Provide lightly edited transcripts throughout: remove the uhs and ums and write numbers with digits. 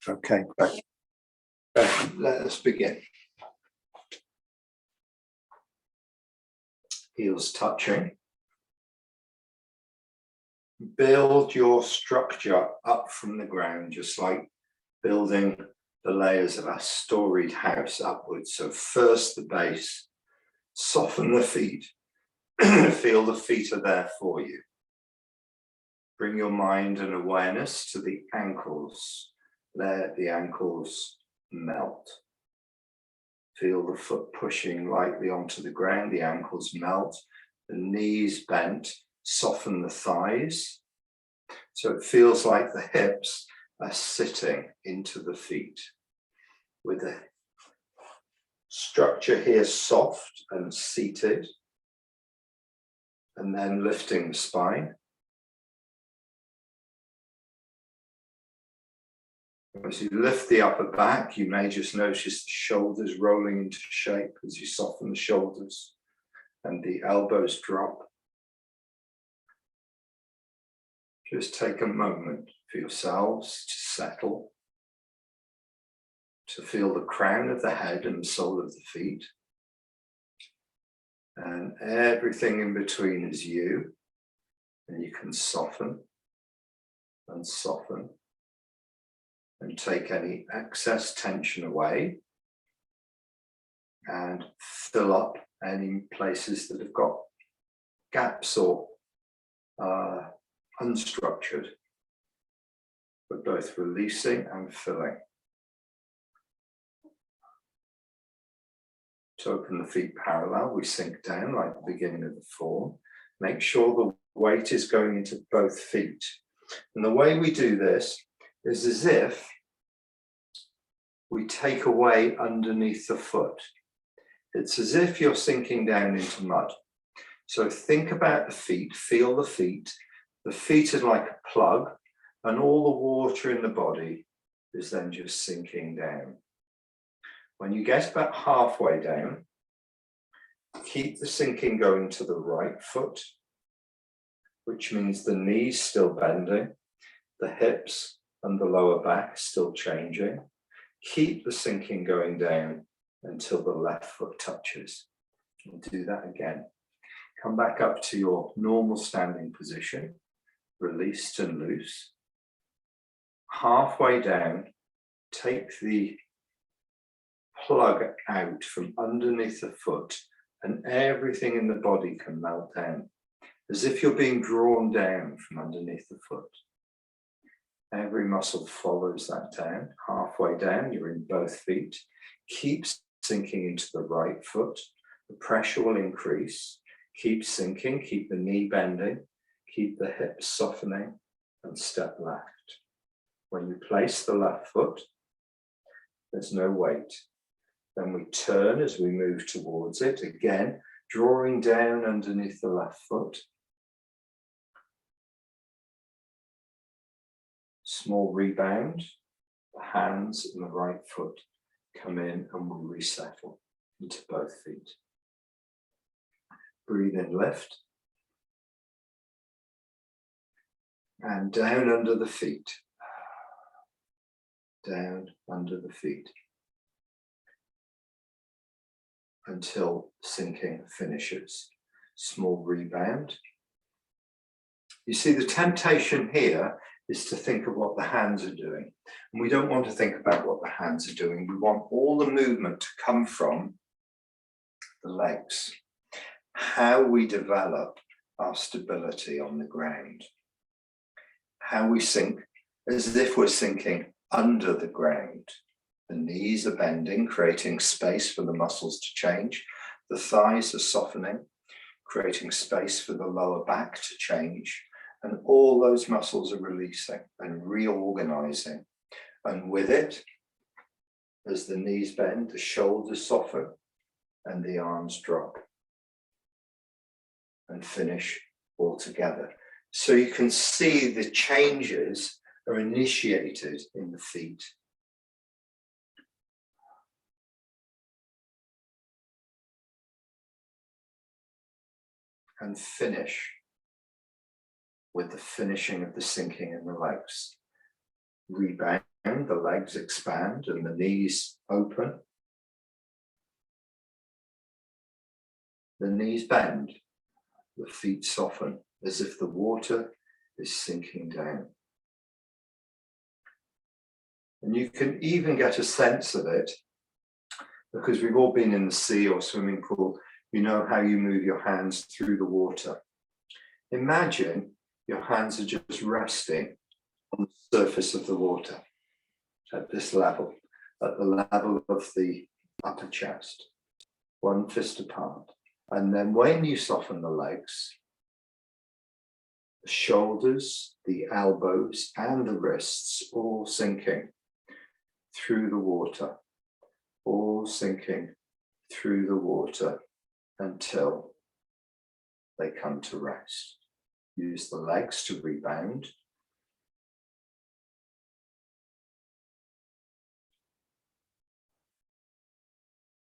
Okay, great. Let us begin. Heels touching. Build your structure up from the ground, just like building the layers of a storied house upwards. So first the base, soften the feet. Feel the feet are there for you. Bring your mind and awareness to the ankles. Let the ankles melt. Feel the foot pushing lightly onto the ground, the ankles melt, the knees bent, soften the thighs. So it feels like the hips are sitting into the feet with the structure here soft and seated, and then lifting the spine. As you lift the upper back, you may just notice the shoulders rolling into shape as you soften the shoulders and the elbows drop. Just take a moment for yourselves to settle, to feel the crown of the head and the sole of the feet. And everything in between is you, and you can soften and soften and take any excess tension away and fill up any places that have got gaps or unstructured, but both releasing and filling. To open the feet parallel, we sink down like the beginning of the form. Make sure the weight is going into both feet. And the way we do this is as if we take away underneath the foot. It's as if you're sinking down into mud. So think about the feet, feel the feet. The feet are like a plug, and all the water in the body is then just sinking down. When you get about halfway down, keep the sinking going to the right foot, which means the knees still bending, the hips and the lower back still changing. Keep the sinking going down until the left foot touches. And do that again. Come back up to your normal standing position, released and loose. Halfway down, take the plug out from underneath the foot, and everything in the body can melt down, as if you're being drawn down from underneath the foot. Every muscle follows that down. Halfway down, you're in both feet. Keep sinking into the right foot. The pressure will increase. Keep sinking, keep the knee bending, keep the hips softening, and step left. When you place the left foot, there's no weight. Then we turn as we move towards it, again, drawing down underneath the left foot. Small rebound, the hands and the right foot come in and we resettle into both feet. Breathe in, lift. And down under the feet. Down under the feet. Until sinking finishes. Small rebound. You see, the temptation here is to think of what the hands are doing. And we don't want to think about what the hands are doing. We want all the movement to come from the legs. How we develop our stability on the ground. How we sink as if we're sinking under the ground. The knees are bending, creating space for the muscles to change. The thighs are softening, creating space for the lower back to change. And all those muscles are releasing and reorganizing. And with it, as the knees bend, the shoulders soften and the arms drop and finish all together. So you can see the changes are initiated in the feet. And finish with the finishing of the sinking in the legs. Rebound the legs expand and the knees open. The knees bend, the feet soften, as if the water is sinking down. And you can even get a sense of it, because we've all been in the sea or swimming pool. You know how you move your hands through the water. Imagine your hands are just resting on the surface of the water at this level, at the level of the upper chest, one fist apart. And then when you soften the legs, the shoulders, the elbows, and the wrists all sinking through the water, all sinking through the water until they come to rest. Use the legs to rebound.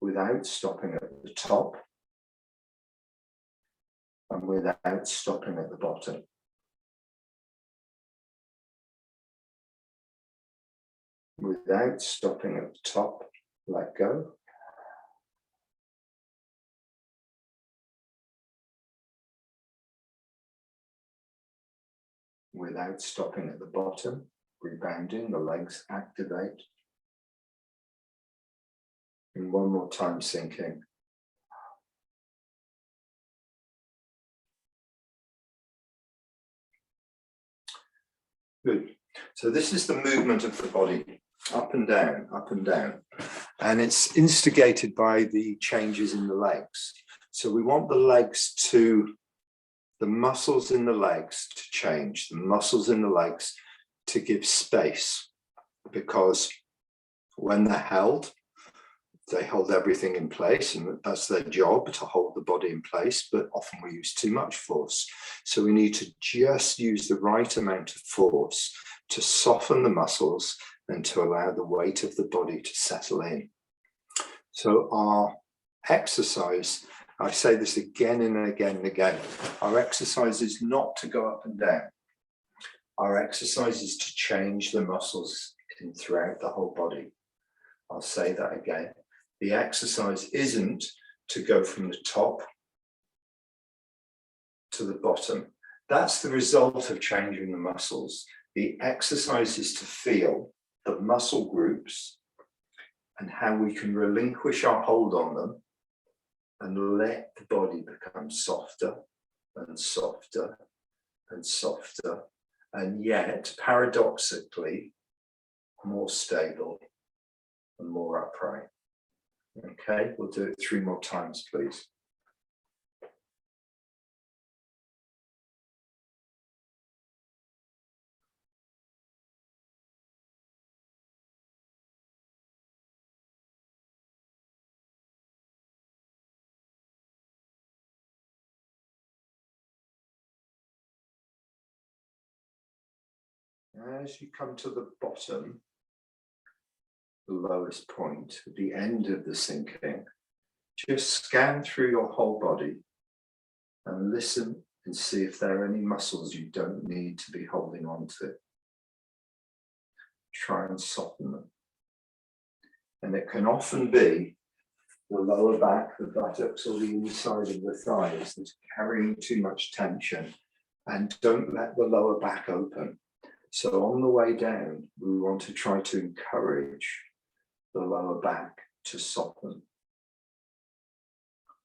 Without stopping at the top and without stopping at the bottom. Without stopping at the top, let go. Without stopping at the bottom, rebounding, the legs activate. And one more time, sinking. Good. So this is the movement of the body, up and down, up and down. And it's instigated by the changes in the legs. So we want the muscles in the legs to change, the muscles in the legs to give space, because when they're held, they hold everything in place, and that's their job, to hold the body in place, but often we use too much force. So we need to just use the right amount of force to soften the muscles and to allow the weight of the body to settle in. So our exercise, I say this again and again and again, our exercise is not to go up and down. Our exercise is to change the muscles in throughout the whole body. I'll say that again. The exercise isn't to go from the top to the bottom. That's the result of changing the muscles. The exercise is to feel the muscle groups and how we can relinquish our hold on them and let the body become softer and softer and softer, and yet paradoxically more stable and more upright. Okay, we'll do it 3 more times, please. As you come to the bottom, the lowest point, at the end of the sinking, just scan through your whole body and listen and see if there are any muscles you don't need to be holding on to. Try and soften them. And it can often be the lower back, the buttocks, or the inside of the thighs that's carrying too much tension, and don't let the lower back open. So on the way down, we want to try to encourage the lower back to soften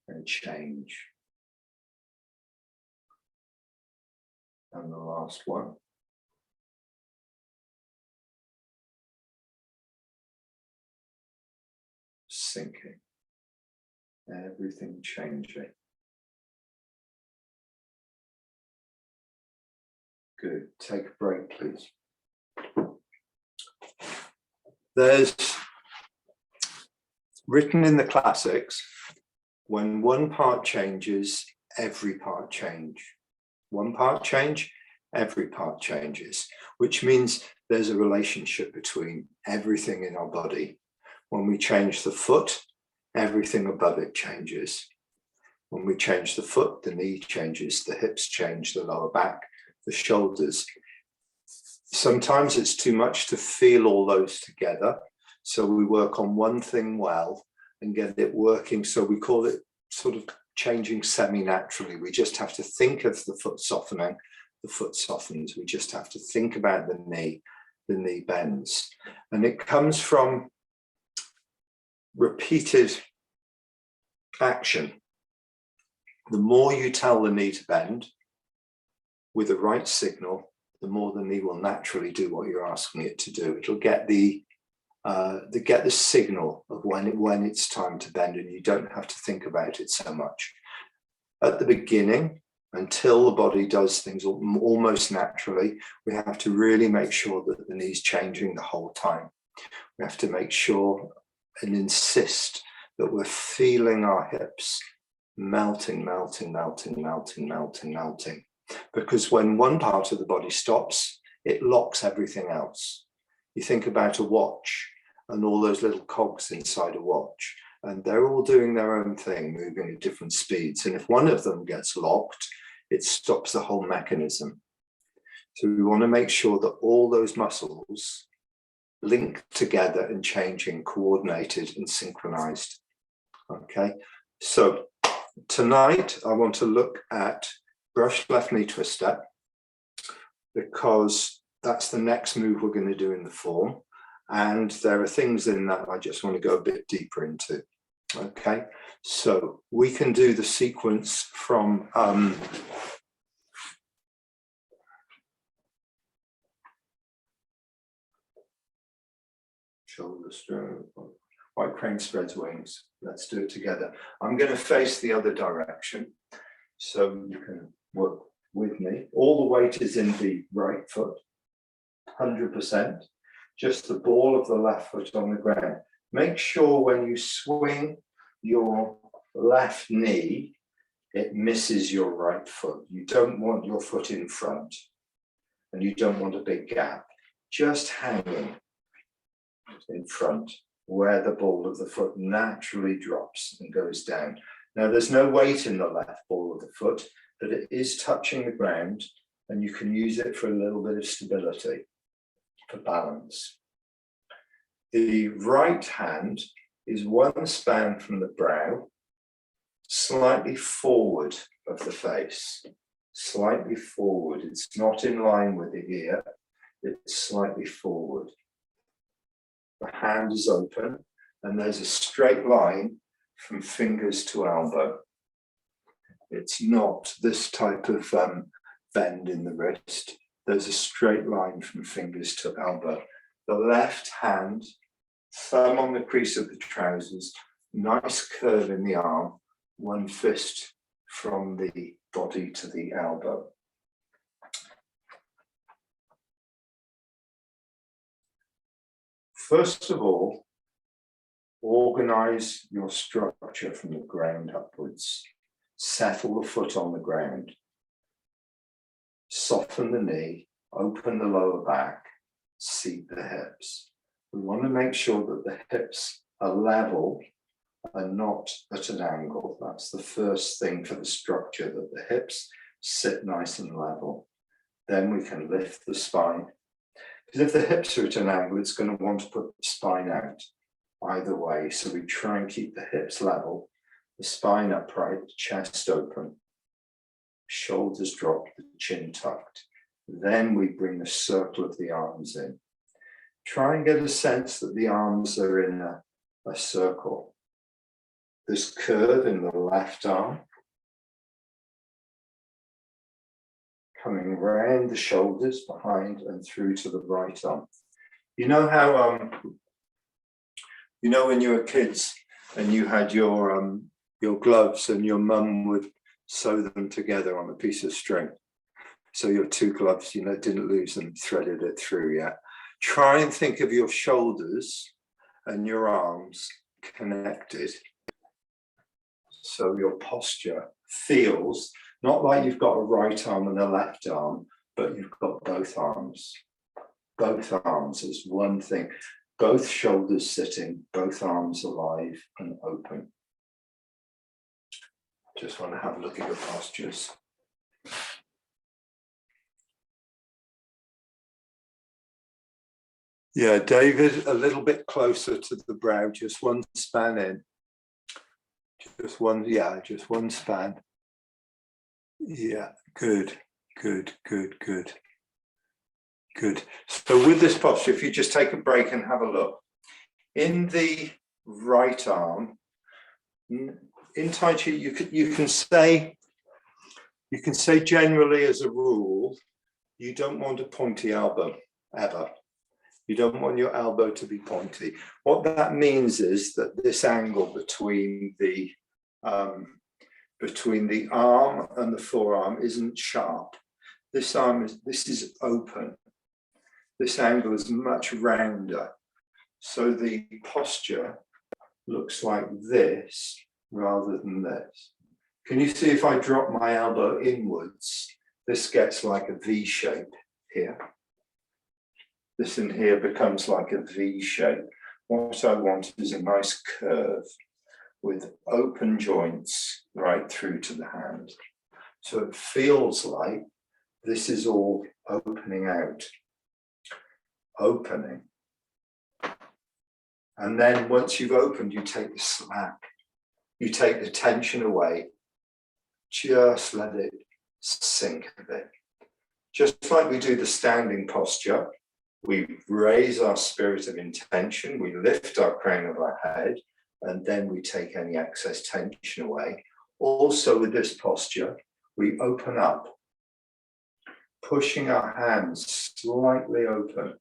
and change. And the last one. Sinking. Everything changing. Good. Take a break, please. There's written in the classics, when one part changes, every part changes. One part change, every part changes, which means there's a relationship between everything in our body. When we change the foot, everything above it changes. When we change the foot, the knee changes, the hips change, the lower back, the shoulders. Sometimes it's too much to feel all those together. So we work on one thing well and get it working. So we call it sort of changing semi-naturally. We just have to think of the foot softening, the foot softens. We just have to think about the knee bends. And it comes from repeated action. The more you tell the knee to bend with the right signal, the more the knee will naturally do what you're asking it to do. It'll get the signal of when it's time to bend, and you don't have to think about it so much. At the beginning, until the body does things almost naturally, we have to really make sure that the knee's changing the whole time. We have to make sure and insist that we're feeling our hips melting, melting, melting, melting, melting, melting. Because when one part of the body stops, it locks everything else. You think about a watch and all those little cogs inside a watch, and they're all doing their own thing, moving at different speeds. And if one of them gets locked, it stops the whole mechanism. So we want to make sure that all those muscles link together and changing, coordinated and synchronized. Okay, so tonight I want to look at brush left knee twist step, because that's the next move we're going to do in the form. And there are things in that I just want to go a bit deeper into. Okay, so we can do the sequence from shoulder stroke, white crane spreads wings. Let's do it together. I'm going to face the other direction, so you can work with me. All the weight is in the right foot, 100%. Just the ball of the left foot on the ground. Make sure when you swing your left knee, it misses your right foot. You don't want your foot in front, and you don't want a big gap. Just hanging in front, where the ball of the foot naturally drops and goes down. Now, there's no weight in the left ball of the foot, but it is touching the ground, and you can use it for a little bit of stability, for balance. The right hand is one span from the brow, slightly forward of the face, slightly forward. It's not in line with the ear, it's slightly forward. The hand is open, and there's a straight line from fingers to elbow. It's not this type of bend in the wrist. There's a straight line from fingers to elbow. The left hand, thumb on the crease of the trousers, nice curve in the arm, one fist from the body to the elbow. First of all, organize your structure from the ground upwards. Settle the foot on the ground. Soften the knee, open the lower back, seat the hips. We want to make sure that the hips are level and not at an angle. That's the first thing for the structure, that the hips sit nice and level. Then we can lift the spine. Because if the hips are at an angle, it's going to want to put the spine out either way. So we try and keep the hips level, the spine upright, the chest open, shoulders dropped, the chin tucked. Then we bring the circle of the arms in. Try and get a sense that the arms are in a circle. This curve in the left arm, coming round the shoulders, behind and through to the right arm. You know how, when you were kids and you had your gloves and your mum would sew them together on a piece of string. So your two gloves, didn't lose them, threaded it through, yeah. Try and think of your shoulders and your arms connected. So your posture feels not like you've got a right arm and a left arm, but you've got both arms. Both arms as one thing. Both shoulders sitting, both arms alive and open. Just want to have a look at your postures. Yeah, David, a little bit closer to the brow, just one span in. Just one, yeah, just one span. Yeah, good, good, good, good. Good. So with this posture, if you just take a break and have a look, in the right arm, in Taiji, you can say generally as a rule, you don't want a pointy elbow ever. You don't want your elbow to be pointy. What that means is that this angle between the arm and the forearm isn't sharp. This is open. This angle is much rounder. So the posture looks like this rather than this. Can you see if I drop my elbow inwards, this gets like a V shape here. This in here becomes like a V shape. What I want is a nice curve with open joints right through to the hand. So it feels like this is all opening out. Opening. And then once you've opened, you take the slack. You take the tension away. Just let it sink a bit. Just like we do the standing posture, we raise our spirit of intention, we lift our crown of our head, and then we take any excess tension away. Also with this posture, we open up, pushing our hands slightly open,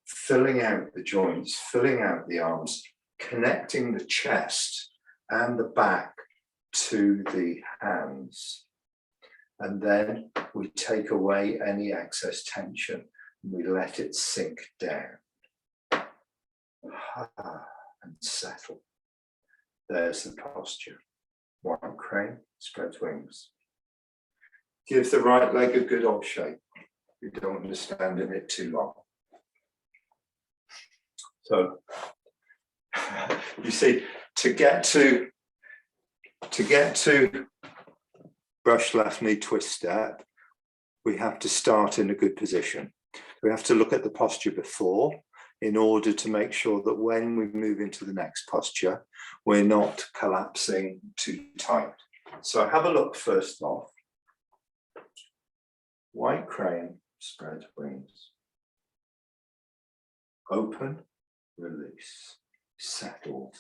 filling out the joints, filling out the arms, connecting the chest and the back to the hands. And then we take away any excess tension and we let it sink down. And settle. There's the posture. One crane, spread wings. Give the right leg a good old shake. You don't want to stand in it too long. So, you see, to get to brush left knee twist step, we have to start in a good position. We have to look at the posture before in order to make sure that when we move into the next posture, we're not collapsing too tight. So have a look first off. White crane, spread wings. Open, release, settled,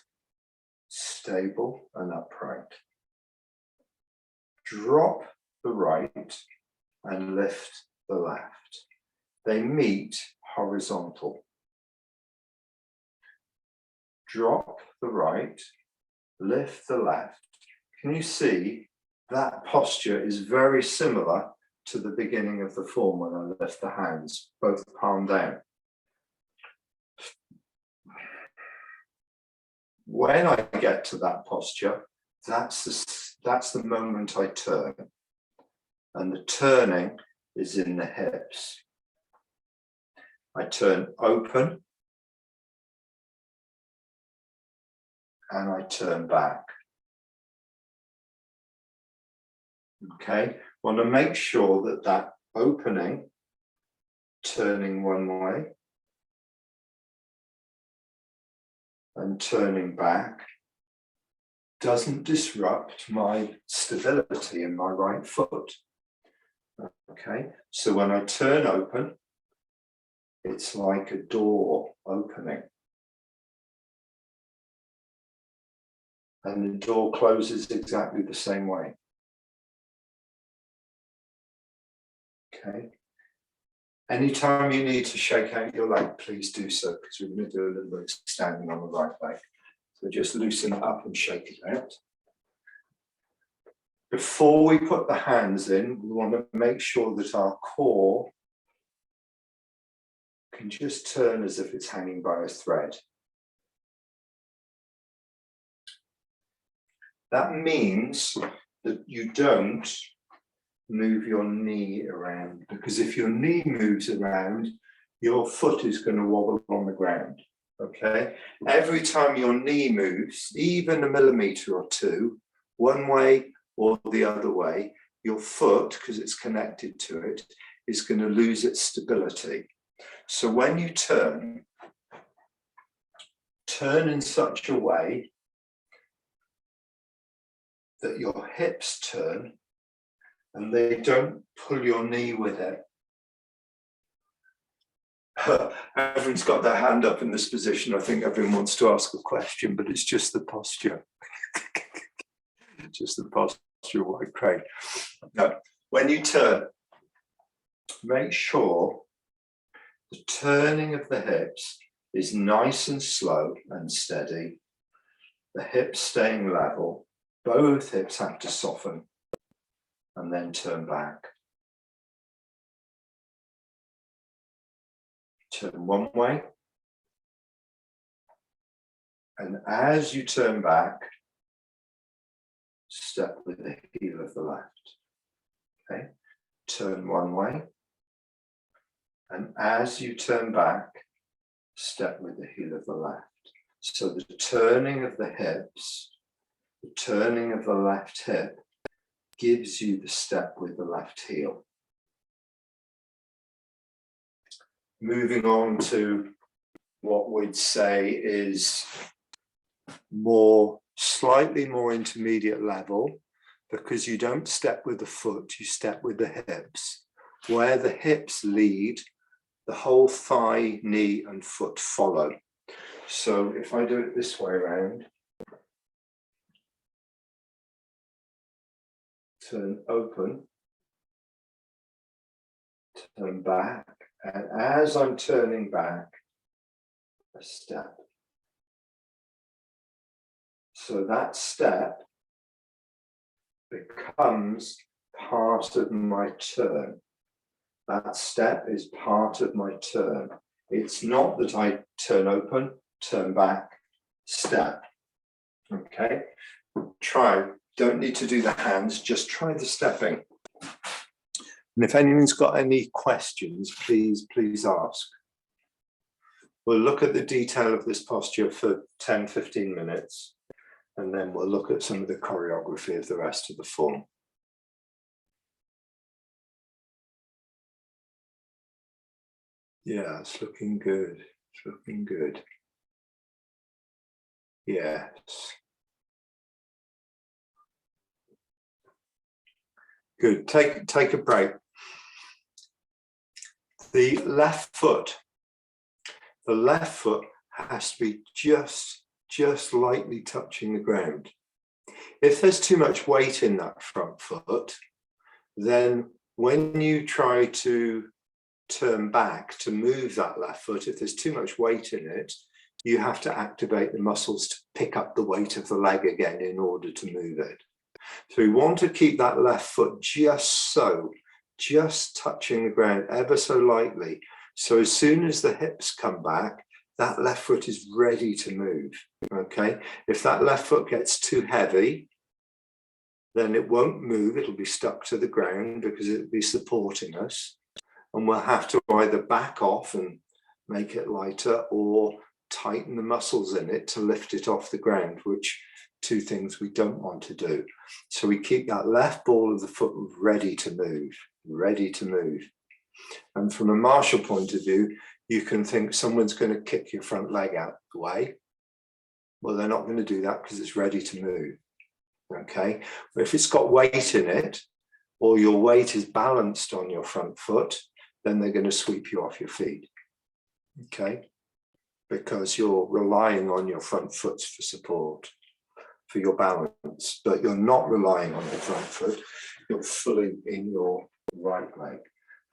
stable and upright. Drop the right and lift the left. They meet horizontal. Drop the right, lift the left. Can you see that posture is very similar to the beginning of the form when I lift the hands, both palm down. When I get to that posture, that's the moment I turn. And the turning is in the hips. I turn open and I turn back. Okay, want to make sure that that opening, turning one way and turning back, doesn't disrupt my stability in my right foot. Okay, so when I turn open, it's like a door opening. And the door closes exactly the same way. Okay. Anytime you need to shake out your leg, please do so, because we're going to do a little bit of standing on the right leg. So just loosen it up and shake it out. Before we put the hands in, we want to make sure that our core can just turn as if it's hanging by a thread. That means that you don't move your knee around, because if your knee moves around, your foot is going to wobble on the ground. Okay? Every time your knee moves, even a millimeter or two, one way or the other way, your foot, because it's connected to it, is going to lose its stability. So when you turn, turn in such a way that your hips turn and they don't pull your knee with it. Everyone's got their hand up in this position. I think everyone wants to ask a question, but it's just the posture. Just the posture of white crane. Now, when you turn, make sure the turning of the hips is nice and slow and steady. The hips staying level. Both hips have to soften and then turn back. Turn one way. And as you turn back, step with the heel of the left. Okay. Turn one way. And as you turn back, step with the heel of the left. So the turning of the hips, the turning of the left hip gives you the step with the left heel. Moving on to what we'd say is slightly more intermediate level, because you don't step with the foot, you step with the hips. Where the hips lead, the whole thigh, knee, and foot follow. So if I do it this way around, turn open, turn back, and as I'm turning back, a step. So that step becomes part of my turn. That step is part of my turn. It's not that I turn open, turn back, step. Okay? Try. Don't need to do the hands, just try the stepping. And if anyone's got any questions, please ask. We'll look at the detail of this posture for 10, 15 minutes, and then we'll look at some of the choreography of the rest of the form. Yeah, it's looking good. It's looking good. Yes. Good. Take a break. The left foot has to be just lightly touching the ground. If there's too much weight in that front foot, then when you try to turn back to move that left foot, if there's too much weight in it, you have to activate the muscles to pick up the weight of the leg again in order to move it. So we want to keep that left foot just touching the ground ever so lightly. So as soon as the hips come back, that left foot is ready to move, okay? If that left foot gets too heavy, then it won't move, it'll be stuck to the ground because it'll be supporting us. And we'll have to either back off and make it lighter or tighten the muscles in it to lift it off the ground, which two things we don't want to do. So we keep that left ball of the foot ready to move, ready to move. And from a martial point of view, you can think someone's going to kick your front leg out the way. Well, they're not going to do that because it's ready to move. Okay. But if it's got weight in it, or your weight is balanced on your front foot, then they're going to sweep you off your feet. Okay. Because you're relying on your front foot for support, for your balance, but you're not relying on your front foot. You're fully in your right leg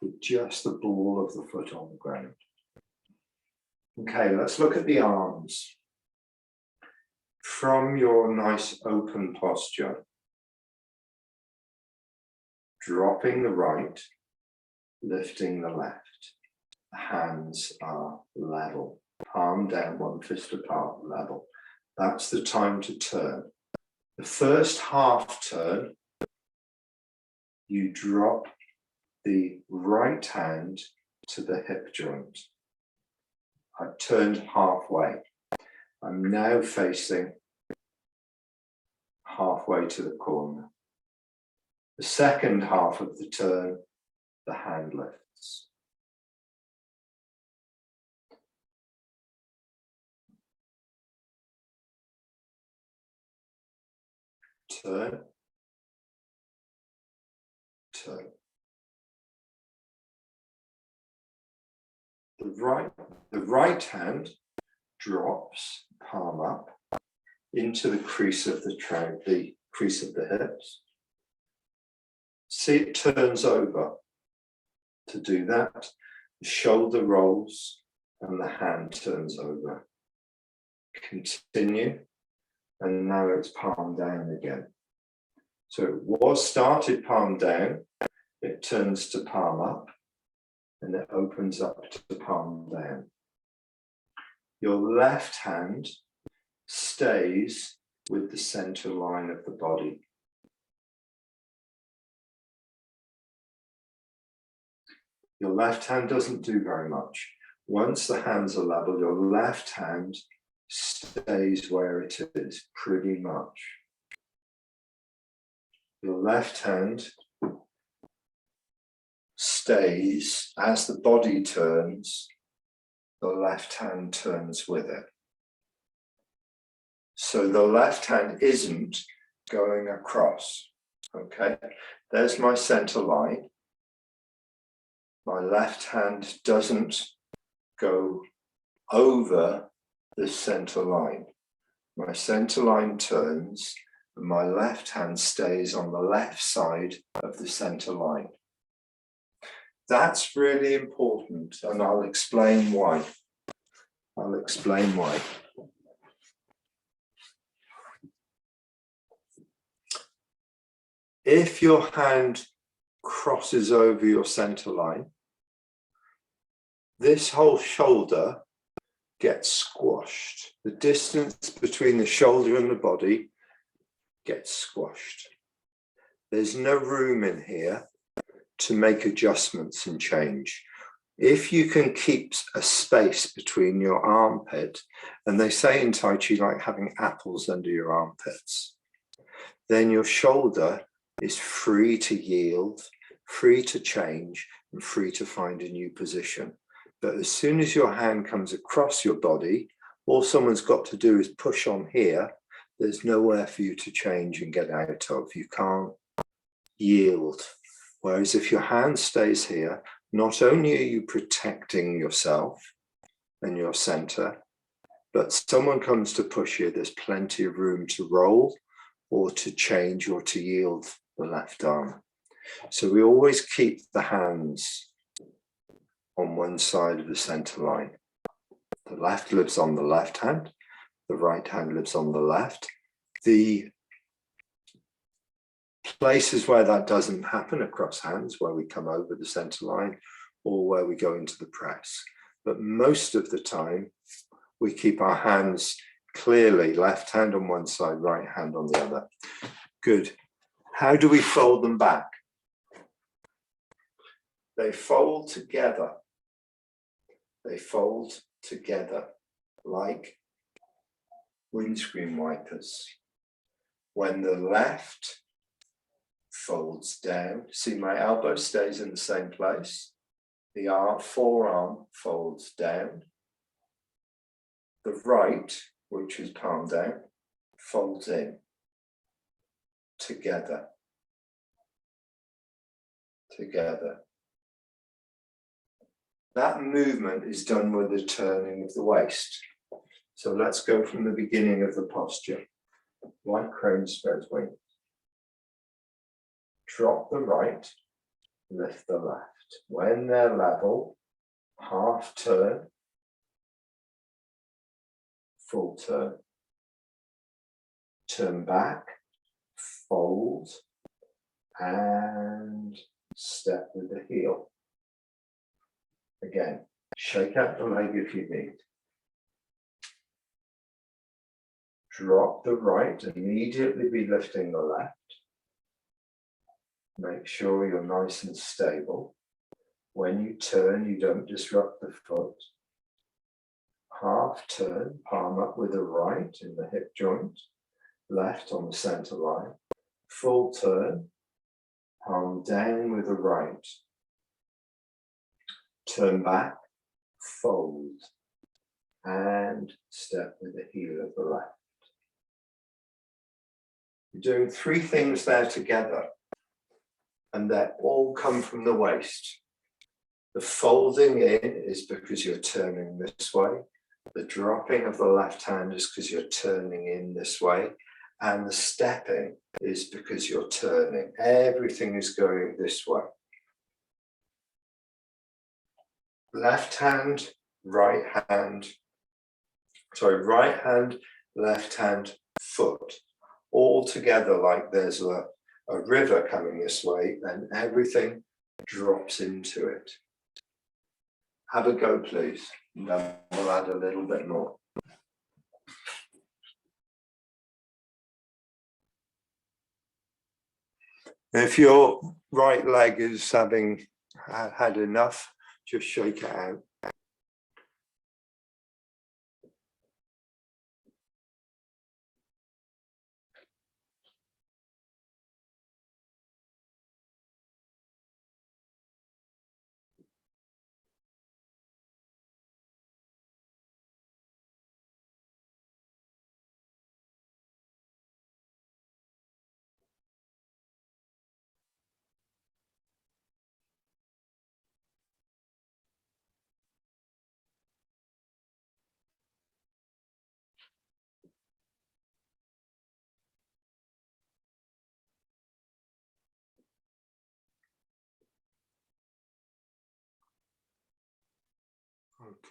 with just the ball of the foot on the ground. Okay, let's look at the arms. From your nice open posture, dropping the right, lifting the left. The hands are level, palm down, one fist apart, level. That's the time to turn. The first half turn, you drop the right hand to the hip joint. I've turned halfway. I'm now facing halfway to the corner. The second half of the turn, the hand lifts. turn, turn. The right hand drops, palm up, into the crease of the crease of the hips. See, it turns over. To do that, the shoulder rolls and the hand turns over. Continue, and now it's palm down again. So it was started palm down, it turns to palm up, and it opens up to palm down. Your left hand stays with the center line of the body. Your left hand doesn't do very much. Once the hands are level, your left hand stays where it is, pretty much. Your left hand stays as the body turns, the left hand turns with it. So the left hand isn't going across, okay? There's my center line. My left hand doesn't go over the center line. My center line turns and my left hand stays on the left side of the center line. That's really important, and I'll explain why. I'll explain why. If your hand crosses over your center line, this whole shoulder gets squashed. The distance between the shoulder and the body gets squashed. There's no room in here to make adjustments and change. If you can keep a space between your armpit, and they say in Taiji like having apples under your armpits, then your shoulder is free to yield, free to change, and free to find a new position. But as soon as your hand comes across your body, all someone's got to do is push on here. There's nowhere for you to change and get out of. You can't yield. Whereas if your hand stays here, not only are you protecting yourself and your center, but someone comes to push you, there's plenty of room to roll or to change or to yield the left arm. So we always keep the hands on one side of the center line. The left lives on the left hand, the right hand lives on the left. The places where that doesn't happen across hands, where we come over the center line or where we go into the press. But most of the time, we keep our hands clearly, left hand on one side, right hand on the other. Good. How do we fold them back? They fold together. They fold together like windscreen wipers. When the left folds down, see my elbow stays in the same place. The forearm folds down. The right, which is palm down, folds in together. Together. That movement is done with the turning of the waist. So let's go from the beginning of the posture. Like crane spreads wings. Drop the right, lift the left. When they're level, half turn, full turn. Turn back, fold, and step with the heel. Again, shake out the leg if you need. Drop the right, immediately be lifting the left. Make sure you're nice and stable. When you turn, you don't disrupt the foot. Half turn, palm up with the right in the hip joint, left on the center line. Full turn, palm down with the right. Turn back, fold, and step with the heel of the left. You're doing 3 things there together, and they all come from the waist. The folding in is because you're turning this way. The dropping of the left hand is because you're turning in this way. And the stepping is because you're turning. Everything is going this way. Left hand, right hand, left hand, foot. All together like there's a river coming this way, and everything drops into it. Have a go, please. And then we'll add a little bit more. If your right leg is having had enough, just shake it out.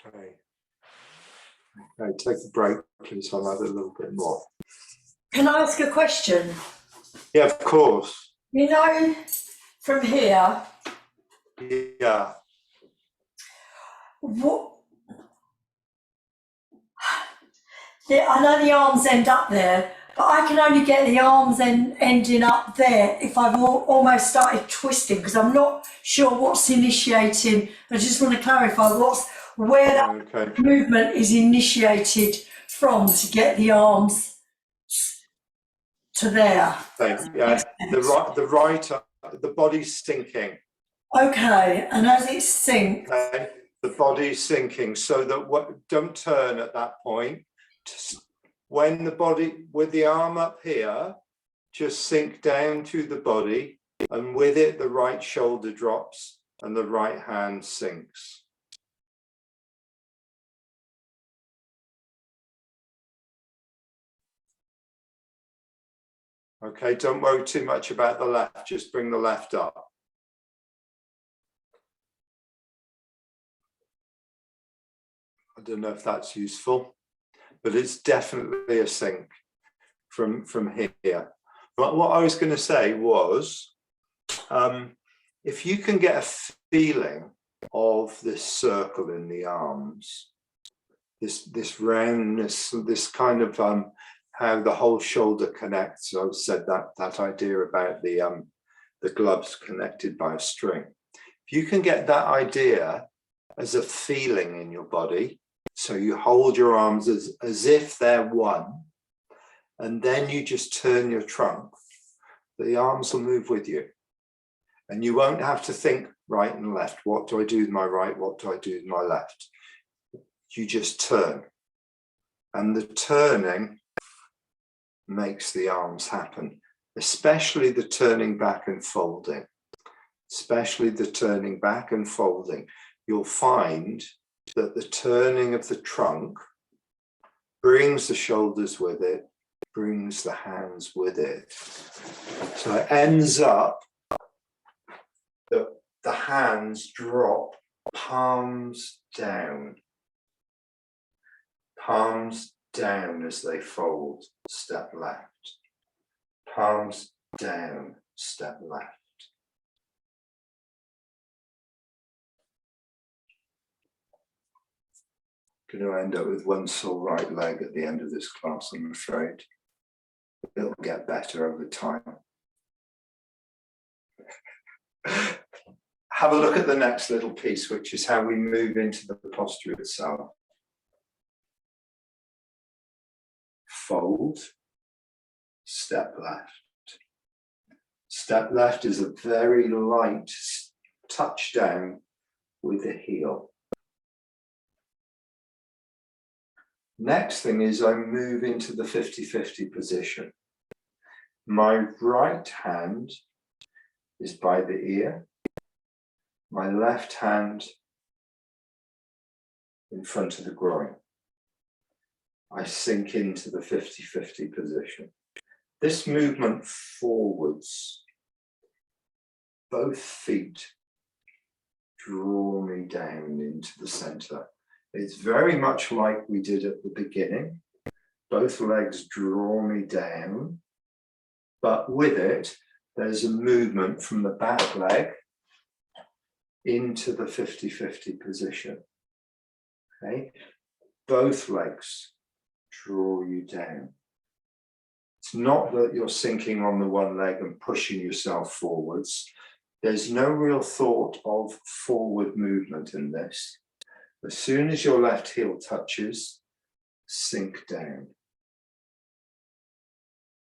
Okay. Okay, take a break, please. I'll add a little bit more. Can I ask a question? Yeah, of course. You know, from here, Yeah. what? I know the arms end up there, but I can only get the arms ending up there if I've almost started twisting, because I'm not sure what's initiating. I just want to clarify where that movement is initiated from to get the arms to there. Yeah, the body's sinking. Okay, and as it sinks, okay. The body's sinking, so that don't turn at that point. When the body, with the arm up here, just sink down to the body, and with it the right shoulder drops and the right hand sinks. Okay, don't worry too much about the left, just bring the left up. I don't know if that's useful, but it's definitely a sink from here. But what I was going to say was, if you can get a feeling of this circle in the arms, this roundness, this kind of how the whole shoulder connects. I've said that idea about the gloves connected by a string. If you can get that idea as a feeling in your body, so you hold your arms as if they're one, and then you just turn your trunk, the arms will move with you. And you won't have to think right and left. What do I do with my right? What do I do with my left? You just turn. And the turning makes the arms happen, especially the turning back and folding. Especially the turning back and folding. You'll find that the turning of the trunk brings the shoulders with it, brings the hands with it. So it ends up that the hands drop palms down as they fold, step left, palms down, step left. Going to end up with one sore right leg at the end of this class, I'm afraid. It'll get better over time. Have a look at the next little piece, which is how we move into the posture itself. Fold, step left. Step left is a very light touch down with the heel. Next thing is I move into the 50-50 position. My right hand is by the ear, my left hand in front of the groin. I sink into the 50-50 position. This movement forwards, both feet draw me down into the center. It's very much like we did at the beginning. Both legs draw me down, but with it, there's a movement from the back leg into the 50-50 position. Okay, both legs draw you down. It's not that you're sinking on the one leg and pushing yourself forwards. There's no real thought of forward movement in this. As soon as your left heel touches, sink down.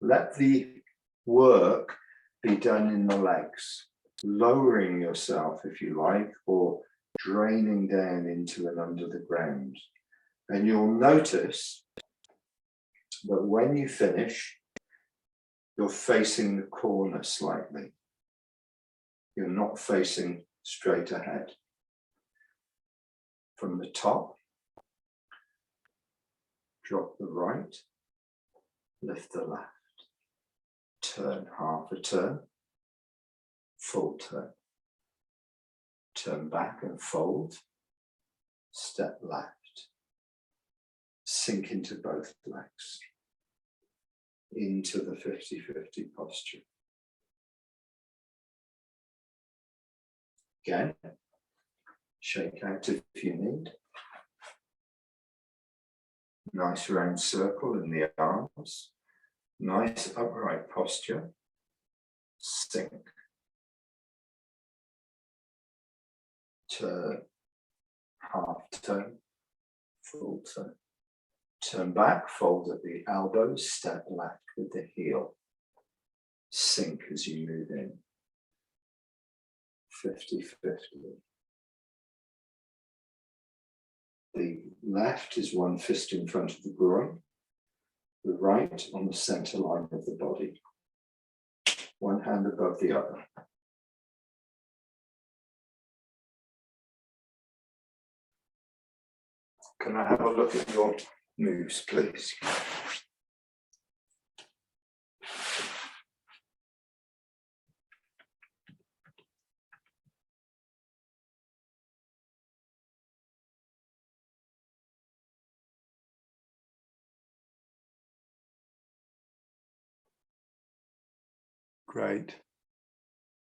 Let the work be done in the legs, lowering yourself, if you like, or draining down into and under the ground. And you'll notice that when you finish, you're facing the corner slightly. You're not facing straight ahead. From the top, drop the right, lift the left, turn half a turn, full turn, turn back and fold, step left, sink into both legs, into the 50-50 posture. Again, shake out if you need. Nice round circle in the arms. Nice upright posture. Sink. Turn. Half turn. Full turn. Turn back, fold at the elbows, step left with the heel. Sink as you move in. 50-50. The left is one fist in front of the groin, the right on the center line of the body. One hand above the other. Can I have a look at your moves, please? Great.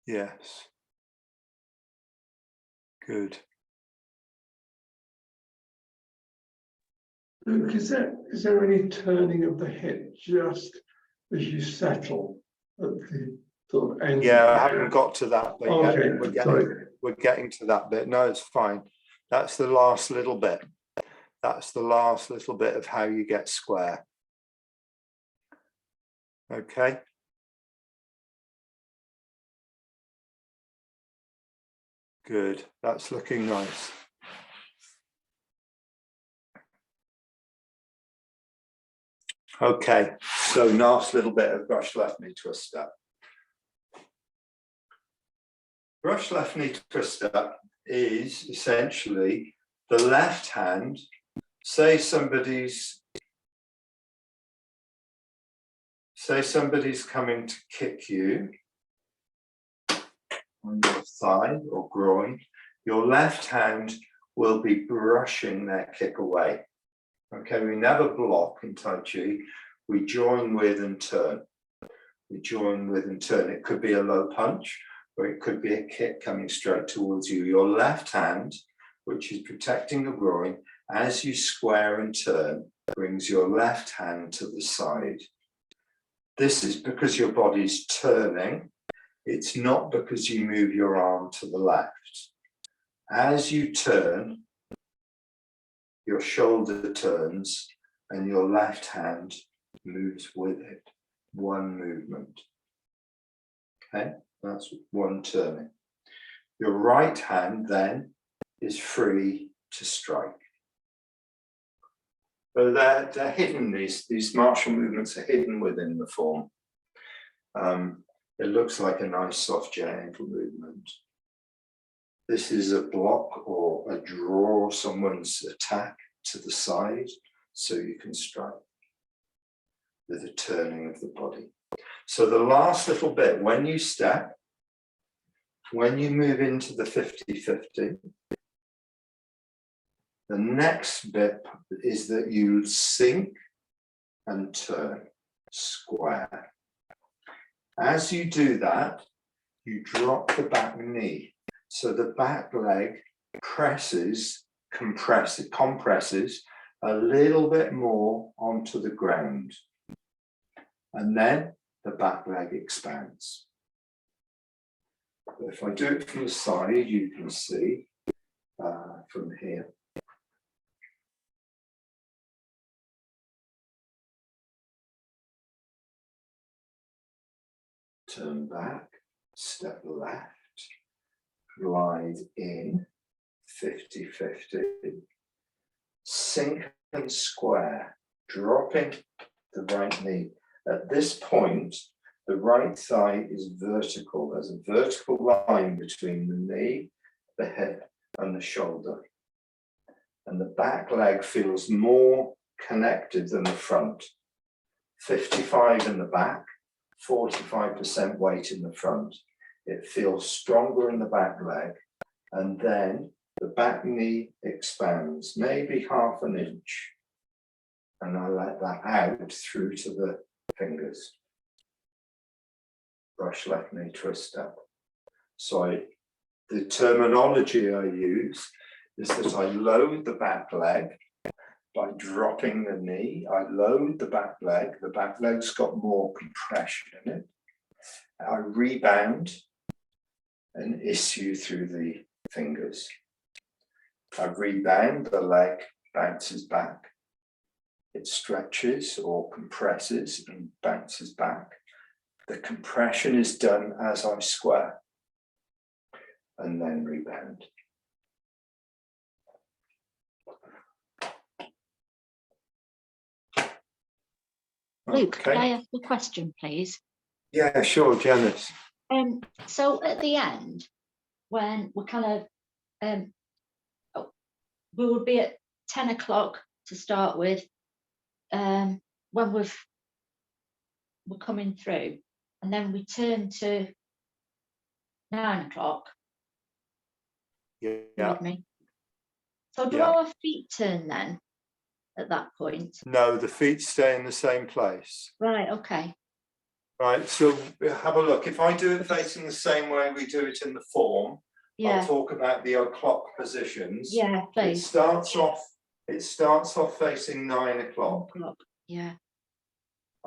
Yes. Good. Luke, is there any turning of the head just as you settle at the sort of end? Yeah, I haven't got to that, but Okay, we're getting to that bit. No, it's fine. That's the last little bit. That's the last little bit of how you get square. Okay. Good. That's looking nice. Okay, so last little bit of brush left knee twist up. Brush left knee twist up is essentially the left hand. Say somebody's coming to kick you on your thigh or groin. Your left hand will be brushing their kick away. Okay, we never block in Taiji. We join with and turn. We join with and turn. It could be a low punch, or it could be a kick coming straight towards you. Your left hand, which is protecting the groin, as you square and turn, brings your left hand to the side. This is because your body's turning. It's not because you move your arm to the left. As you turn, your shoulder turns and your left hand moves with it. One movement. Okay, that's one turning. Your right hand then is free to strike. But they're hidden, these martial movements are hidden within the form. It looks like a nice soft gentle movement. This is a block or a draw someone's attack to the side, so you can strike with a turning of the body. So the last little bit, when you step, when you move into the 50-50, the next bit is that you sink and turn square. As you do that, you drop the back knee. So the back leg compresses a little bit more onto the ground. And then the back leg expands. If I do it from the side, you can see from here. Turn back, step left, glide in, 50-50, sink and square, dropping the right knee. At this point, the right thigh is vertical. There's a vertical line between the knee, the hip, and the shoulder. And the back leg feels more connected than the front. 55 in the back, 45% weight in the front. It feels stronger in the back leg, and then the back knee expands, maybe half an inch. And I let that out through to the fingers. Brush left knee, twist up. So the terminology I use is that I load the back leg by dropping the knee. I load the back leg's got more compression in it. I rebound and issue through the fingers. I rebound, the leg bounces back. It stretches or compresses and bounces back. The compression is done as I square and then rebound. Luke, Okay. could I ask a question, please? Yeah, sure, Janice. So at the end, when we're kind of, we would be at 10 o'clock to start with, when we're coming through, and then we turn to 9 o'clock. Yeah. With me. So do Yeah. our feet turn then at that point? No, the feet stay in the same place. Right, okay. Right, so have a look. If I do it facing the same way we do it in the form, Yeah, I'll talk about the clock positions. yeah, It please. starts off facing 9 o'clock. Yeah,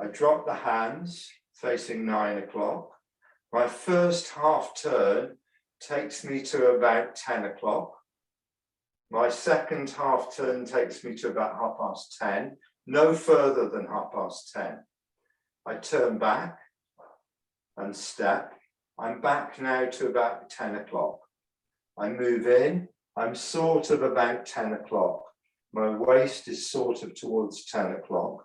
I drop the hands facing 9 o'clock. My first half turn takes me to about 10 o'clock. My second half turn takes me to about 10:30, no further than 10:30. I turn back and step. I'm back now to about 10 o'clock. I move in, I'm sort of about 10 o'clock. My waist is sort of towards 10 o'clock.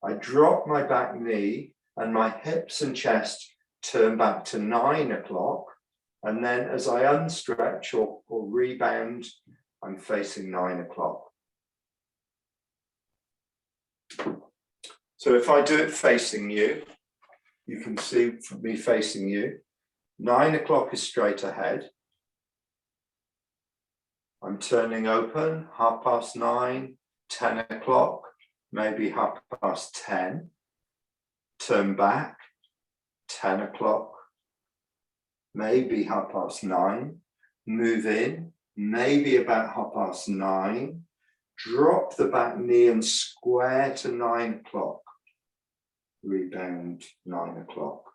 I drop my back knee and my hips and chest turn back to 9 o'clock. And then as I unstretch or rebound, I'm facing 9 o'clock. So if I do it facing you, you can see me facing you. 9 o'clock is straight ahead. I'm turning open, 9:30, 10 o'clock, maybe 10:30. Turn back, 10 o'clock, maybe 9:30. Move in, maybe about 9:30. Drop the back knee and square to 9 o'clock. Rebound 9 o'clock,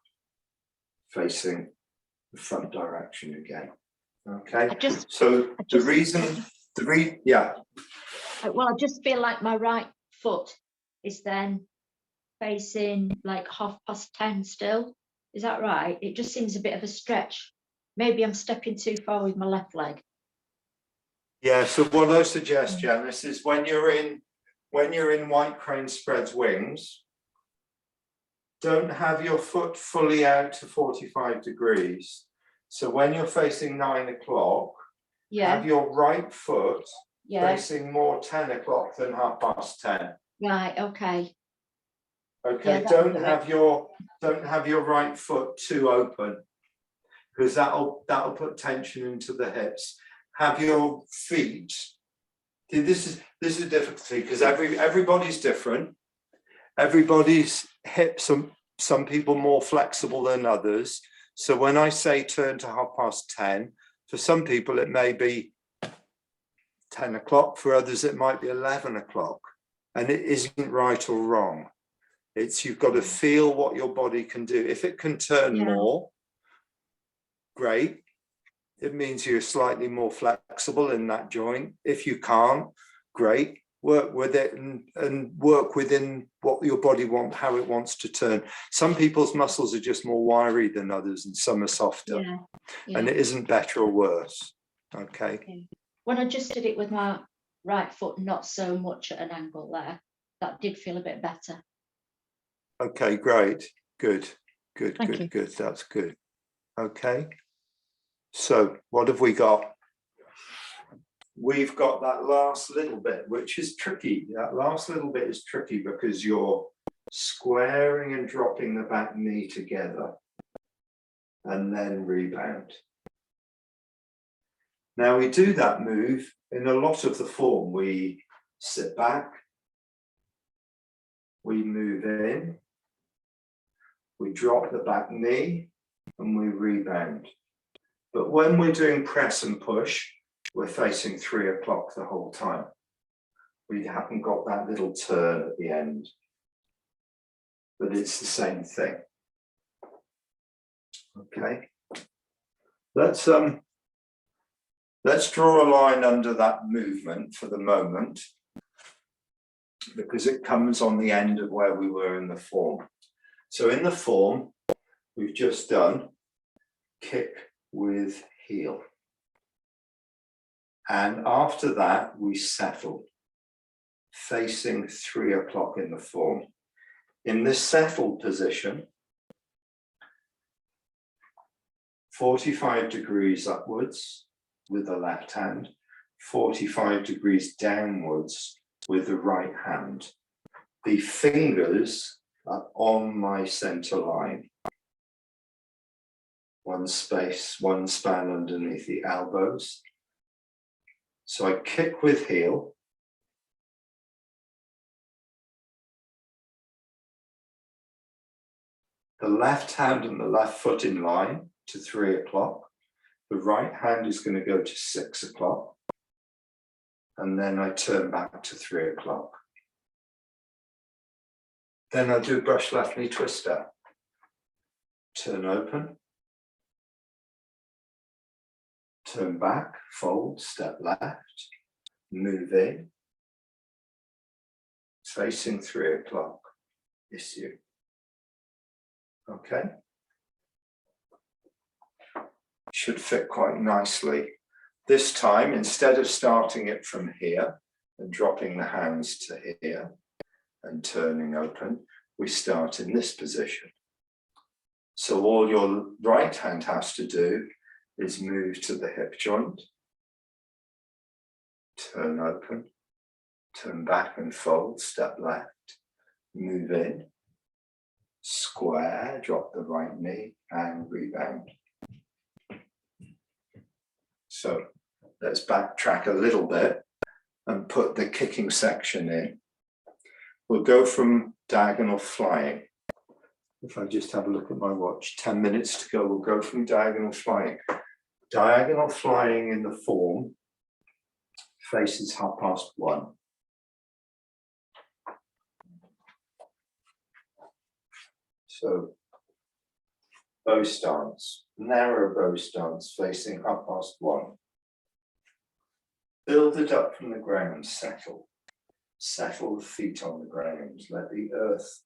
facing the front direction again. Okay, yeah. Well, I just feel like my right foot is then facing like 10:30 still. Is that right? It just seems a bit of a stretch. Maybe I'm stepping too far with my left leg. Yeah, so what I suggest, Janice, is when you're in white crane spreads wings, don't have your foot fully out to 45 degrees. So when you're facing 9 o'clock, Yeah, have your right foot yeah, facing more 10 o'clock than 10:30. right, okay. Okay, Yeah, that'll do it. don't have your right foot too open, because that'll put tension into the hips. Have your feet. See, this is a difficulty because everybody's different. Everybody's hips are, some people more flexible than others. So when I say turn to 10:30, for some people it may be 10 o'clock, for others it might be 11 o'clock. And it isn't right or wrong. It's, you've got to feel what your body can do. If it can turn more, great. It means you're slightly more flexible in that joint. If you can't, great. Work with it and work within what your body wants, how it wants to turn. Some people's muscles are just more wiry than others, and some are softer. Yeah, And it isn't better or worse. Okay. okay. When I just did it with my right foot, not so much at an angle there, that did feel a bit better. Okay, great. Good. Thank you. Good. That's good. Okay. So what have we got? We've got that last little bit, which is tricky. That last little bit is tricky because you're squaring and dropping the back knee together and then rebound. Now we do that move in a lot of the form. We sit back, we move in, we drop the back knee and we rebound. But when we're doing press and push, we're facing 3 o'clock the whole time. We haven't got that little turn at the end, but it's the same thing. Okay, let's draw a line under that movement for the moment, because it comes on the end of where we were in the form. So in the form, we've just done kick with heel. And after that, we settle, facing 3 o'clock in the form. In this settled position, 45 degrees upwards with the left hand, 45 degrees downwards with the right hand. The fingers are on my center line. One space, one span underneath the elbows. So I kick with heel. The left hand and the left foot in line to 3 o'clock. The right hand is going to go to 6 o'clock. And then I turn back to 3 o'clock. Then I do brush left knee twister. Turn open. Turn back, fold, step left, move in. Facing 3 o'clock, issue. Okay. Should fit quite nicely. This time, instead of starting it from here and dropping the hands to here and turning open, we start in this position. So all your right hand has to do is move to the hip joint, turn open, turn back and fold, step left, move in, square, drop the right knee and rebound. So let's backtrack a little bit and put the kicking section in. We'll go from diagonal flying. If I just have a look at my watch, 10 minutes to go, we'll go from diagonal flying. Diagonal flying in the form faces 1:30. So bow stance, narrow bow stance facing 1:30. Build it up from the ground, settle. Settle the feet on the ground, let the earth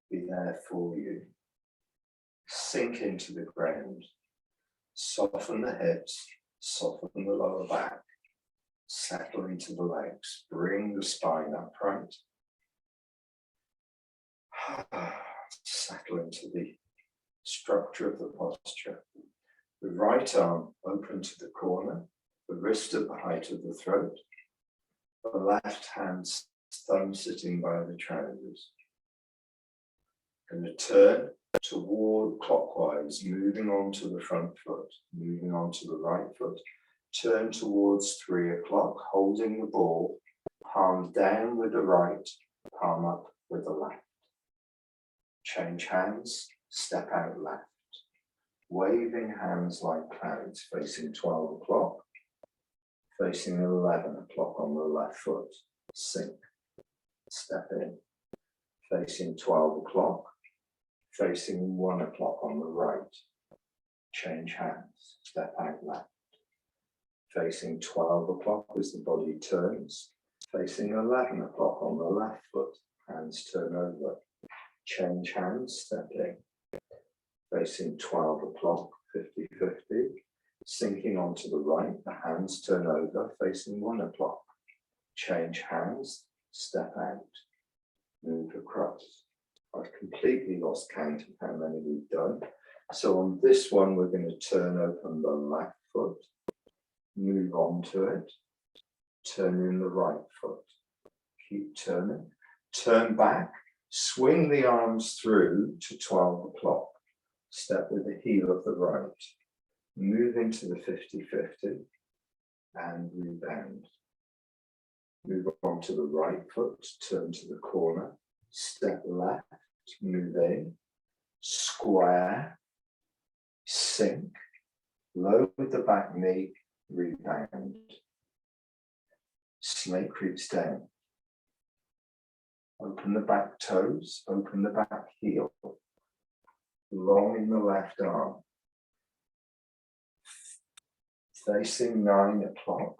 be there for you. Sink into the ground. Soften the hips, soften the lower back, settle into the legs, bring the spine upright. Settle into the structure of the posture. The right arm open to the corner, the wrist at the height of the throat, the left hand thumb sitting by the trousers. Going to turn toward clockwise, moving on to the front foot, moving on to the right foot. Turn towards 3 o'clock, holding the ball, palm down with the right, palm up with the left. Change hands, step out left. Waving hands like clouds, facing 12 o'clock, facing 11 o'clock on the left foot. Sink, step in. Facing 12 o'clock, facing 1 o'clock on the right. Change hands, step out left. Facing 12 o'clock as the body turns, facing 11 o'clock on the left foot, hands turn over. Change hands, step in. Facing 12 o'clock, 50-50, sinking onto the right, the hands turn over, facing 1 o'clock. Change hands, step out, move across. I've completely lost count of how many we've done. So on this one, we're going to turn open the left foot, move on to it, turn in the right foot, keep turning, turn back, swing the arms through to 12 o'clock, step with the heel of the right, move into the 50-50 and rebound. Move on to the right foot, turn to the corner, step left, move in, square, sink, low with the back knee, rebound. Snake creeps down. Open the back toes, open the back heel. Long in the left arm. Facing 9 o'clock.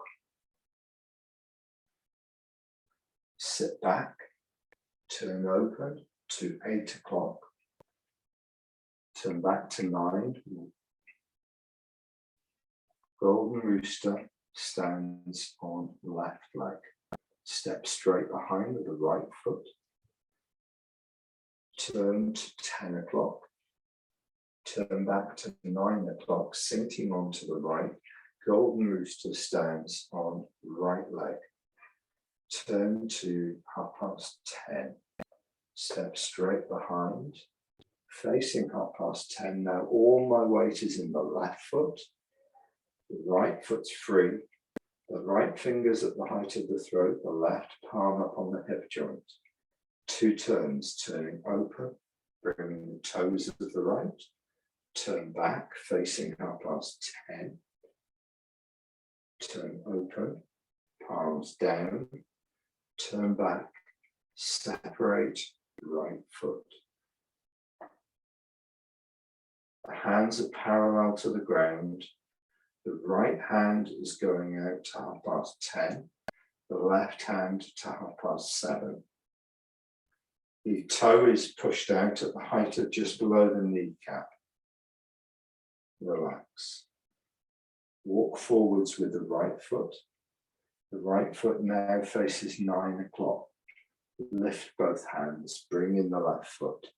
Sit back, turn open to 8 o'clock. Turn back to 9. Golden rooster stands on left leg. Step straight behind with the right foot. Turn to 10 o'clock. Turn back to 9 o'clock, sinking onto the right. Golden rooster stands on right leg. Turn to 10:30. Step straight behind. Facing 10:30. Now all my weight is in the left foot. The right foot's free. The right finger's at the height of the throat, the left palm up on the hip joint. 2 turns, turning open, bringing the toes of the right. Turn back, facing 10:30. Turn open, palms down. Turn back, separate right foot. The hands are parallel to the ground. The right hand is going out to 10:30, the left hand to 7:30. The toe is pushed out at the height of just below the kneecap. Relax. Walk forwards with the right foot. The right foot now faces 9 o'clock. Lift both hands, bring in the left foot.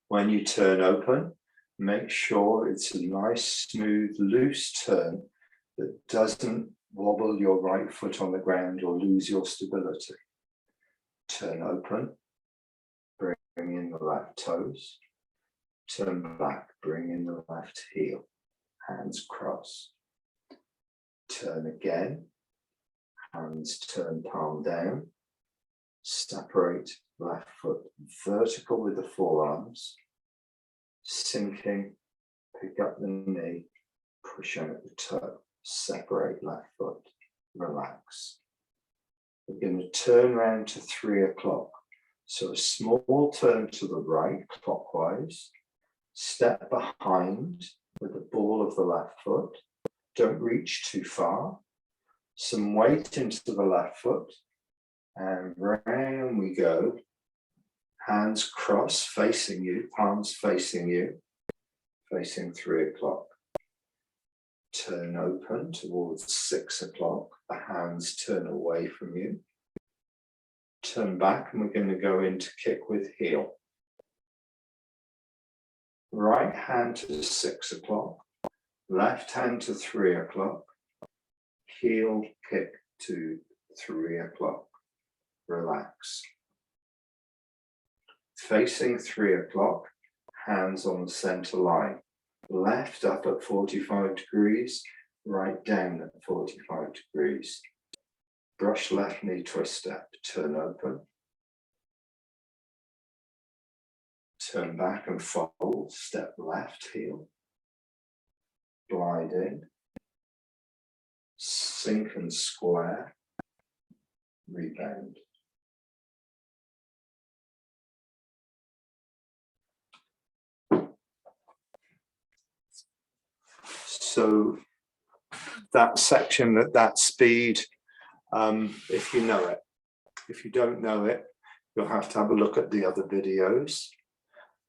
When you turn open, make sure it's a nice, smooth, loose turn that doesn't wobble your right foot on the ground or lose your stability. Turn open, bring in the left toes. Turn back, bring in the left heel. Hands cross. Turn again. Hands turn palm down. Separate left foot vertical with the forearms. Sinking, pick up the knee, push out the toe, separate left foot, relax. We're going to turn around to 3 o'clock. So a small turn to the right, clockwise, step behind with the ball of the left foot. Don't reach too far. Some weight into the left foot, and round we go. Hands cross, facing you, palms facing you, facing 3 o'clock. Turn open towards 6 o'clock. The hands turn away from you. Turn back and we're going to go into kick with heel. Right hand to 6 o'clock, left hand to 3 o'clock, heel kick to 3 o'clock. Relax. Facing 3 o'clock, hands on the center line. Left up at 45 degrees, right down at 45 degrees. Brush left knee twist step, turn open. Turn back and fold, step left heel. Glide in. Sink and square. Rebound. So that section at that speed, if you know it. If you don't know it, you'll have to have a look at the other videos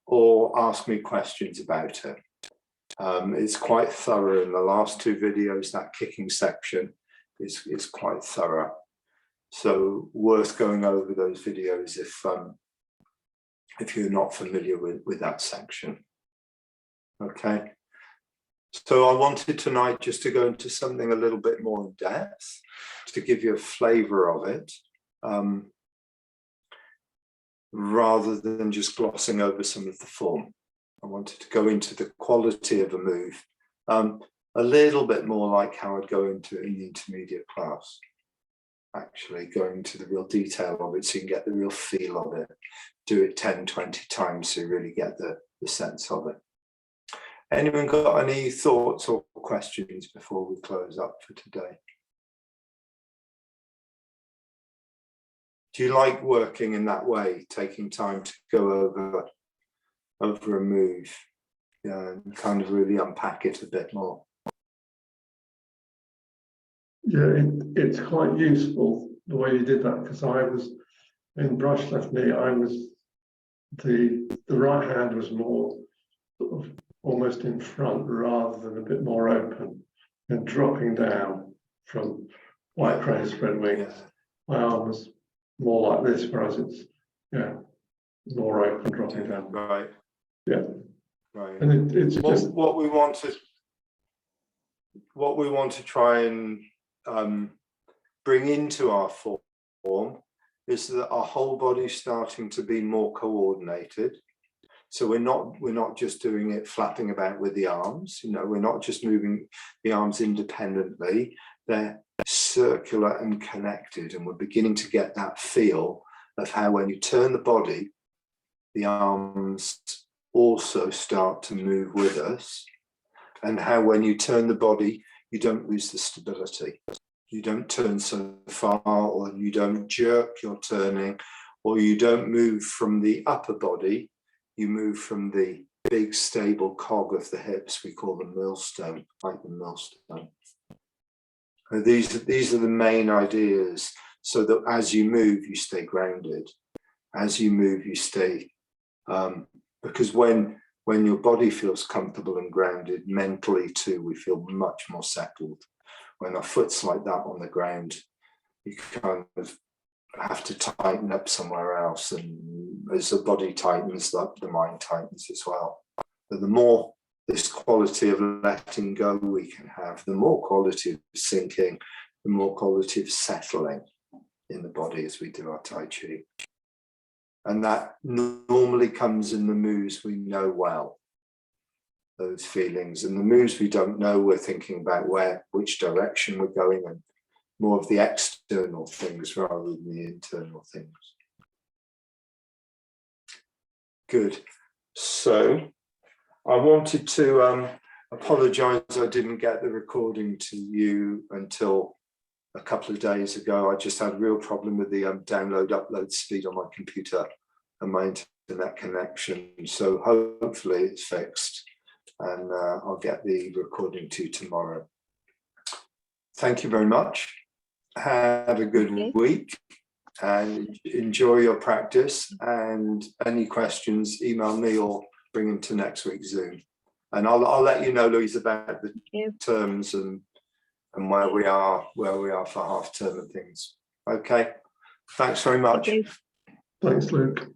or ask me questions about it. It's quite thorough in the last 2 videos. That kicking section is quite thorough. So worth going over those videos if you're not familiar with that section. Okay. So I wanted tonight just to go into something a little bit more in depth to give you a flavour of it, rather than just glossing over some of the form. I wanted to go into the quality of a move, a little bit more like how I'd go into in the intermediate class, actually going into the real detail of it so you can get the real feel of it. Do it 10, 20 times so you really get the sense of it. Anyone got any thoughts or questions before we close up for today? Do you like working in that way, taking time to go over a move, and kind of really unpack it a bit more? Yeah, it's quite useful the way you did that, because I was in brush left knee. I was the right hand was more sort of almost in front rather than a bit more open, and dropping down from white crane spread wings. My arm was more like this, whereas it's more open, dropping down. Right. Yeah. Right. And it's just what we want to try and bring into our form is that our whole body's starting to be more coordinated. So we're not just doing it flapping about with the arms. We're not just moving the arms independently. They're circular and connected, and we're beginning to get that feel of how when you turn the body, the arms also start to move with us, and how when you turn the body, you don't lose the stability. You don't turn so far, or you don't jerk your turning, or you don't move from the upper body. You move from the big stable cog of the hips. We call them millstone, like the millstone. These are the main ideas, so that as you move, you stay grounded. As you move, you stay, because when your body feels comfortable and grounded, mentally too, we feel much more settled. When our foot's like that on the ground, you kind of have to tighten up somewhere else, and as the body tightens up, the mind tightens as well. But the more this quality of letting go we can have, the more quality of sinking, the more quality of settling in the body as we do our Tai Chi. And that normally comes in the moves we know well, those feelings. And the moves we don't know, we're thinking about which direction we're going, and more of the external things rather than the internal things. Good. So I wanted to apologise I didn't get the recording to you until a couple of days ago. I just had a real problem with the download-upload speed on my computer and my internet connection. So hopefully it's fixed, and I'll get the recording to you tomorrow. Thank you very much. Have a good week and enjoy your practice. And any questions, email me or bring them to next week's Zoom. And I'll let you know, Louise, about the terms and where we are for half term and things. Okay. Thanks very much. Thank you. Thanks, Luke.